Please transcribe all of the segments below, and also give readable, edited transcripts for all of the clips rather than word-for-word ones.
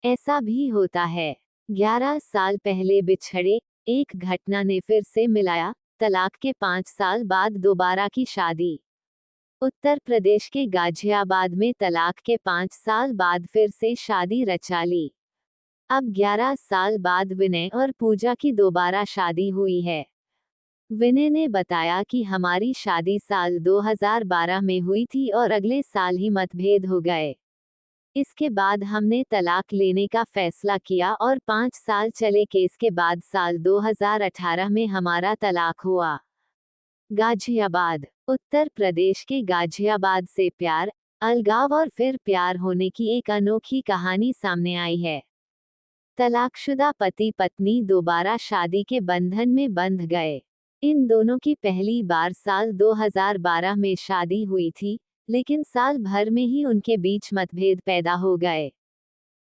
ऐसा भी होता है। 11 साल पहले बिछड़े, एक घटना ने फिर से मिलाया, तलाक के 5 साल बाद दोबारा की शादी। उत्तर प्रदेश के गाजियाबाद में तलाक के 5 साल बाद फिर से शादी रचा ली। अब 11 साल बाद विनय और पूजा की दोबारा शादी हुई है। विनय ने बताया कि हमारी शादी साल 2012 में हुई थी और अगले साल ही मतभेद हो गए। इसके बाद हमने तलाक लेने का फैसला किया और 5 साल चले केस के बाद साल 2018 में हमारा तलाक हुआ। गाजियाबाद, उत्तर प्रदेश के गाजियाबाद से प्यार, अलगाव और फिर प्यार होने की एक अनोखी कहानी सामने आई है। तलाकशुदा पति पत्नी दोबारा शादी के बंधन में बंध गए। इन दोनों की पहली बार साल 2012 में शादी हुई थी, लेकिन साल भर में ही उनके बीच मतभेद पैदा हो गए।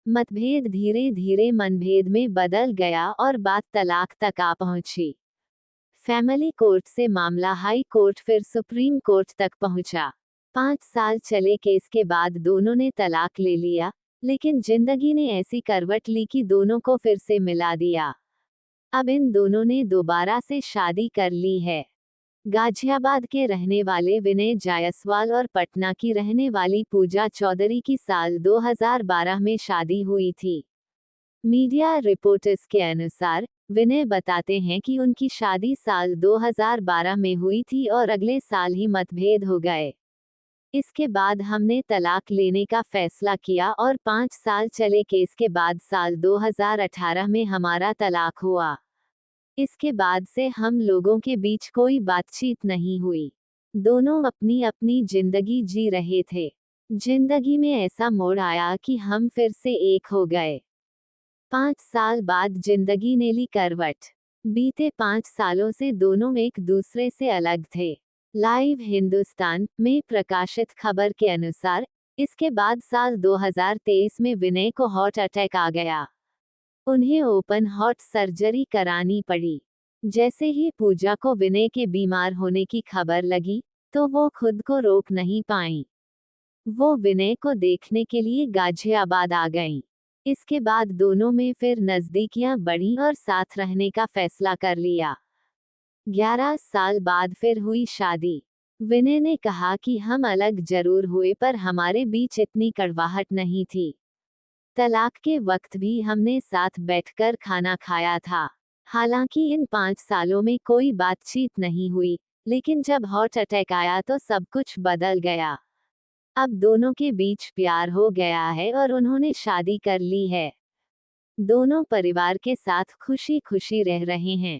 मतभेद धीरे धीरे मनभेद में बदल गया और बात तलाक तक आ पहुंची। फैमिली कोर्ट से मामला हाई कोर्ट फिर सुप्रीम कोर्ट तक पहुंचा। 5 साल चले केस के बाद दोनों ने तलाक ले लिया, लेकिन जिंदगी ने ऐसी करवट ली कि दोनों को फिर से मिला दिया। अब इन दोनों ने दोबारा से शादी कर ली है। गाजियाबाद के रहने वाले विनय जायसवाल और पटना की रहने वाली पूजा चौधरी की साल 2012 में शादी हुई थी। मीडिया रिपोर्ट्स के अनुसार, विनय बताते हैं कि उनकी शादी साल 2012 में हुई थी और अगले साल ही मतभेद हो गए। इसके बाद हमने तलाक लेने का फैसला किया और 5 साल चले केस के बाद साल 2018 में हमारा तलाक हुआ। इसके बाद से हम लोगों के बीच कोई बातचीत नहीं हुई। दोनों अपनी अपनी जिंदगी जी रहे थे। जिंदगी में ऐसा मोड़ आया कि हम फिर से एक हो गए। 5 साल बाद जिंदगी ने ली करवट। बीते 5 सालों से दोनों एक दूसरे से अलग थे। लाइव हिंदुस्तान में प्रकाशित खबर के अनुसार, इसके बाद साल 2023 में विनय को हार्ट अटैक आ गया। उन्हें ओपन हार्ट सर्जरी करानी पड़ी। जैसे ही पूजा को विनय के बीमार होने की खबर लगी, तो वो खुद को रोक नहीं पाईं। वो विनय को देखने के लिए गाजियाबाद आ गईं। इसके बाद दोनों में फिर नजदीकियां बढ़ीं और साथ रहने का फैसला कर लिया। 11 साल बाद फिर हुई शादी। विनय ने कहा कि हम अलग जरूर हुए पर हमारे बीच इतनी कड़वाहट नहीं थी। तलाक के वक्त भी हमने साथ बैठकर खाना खाया था। हालांकि इन 5 सालों में कोई बातचीत नहीं हुई, लेकिन जब हार्ट अटैक आया तो सब कुछ बदल गया। अब दोनों के बीच प्यार हो गया है और उन्होंने शादी कर ली है। दोनों परिवार के साथ खुशी खुशी रह रहे हैं।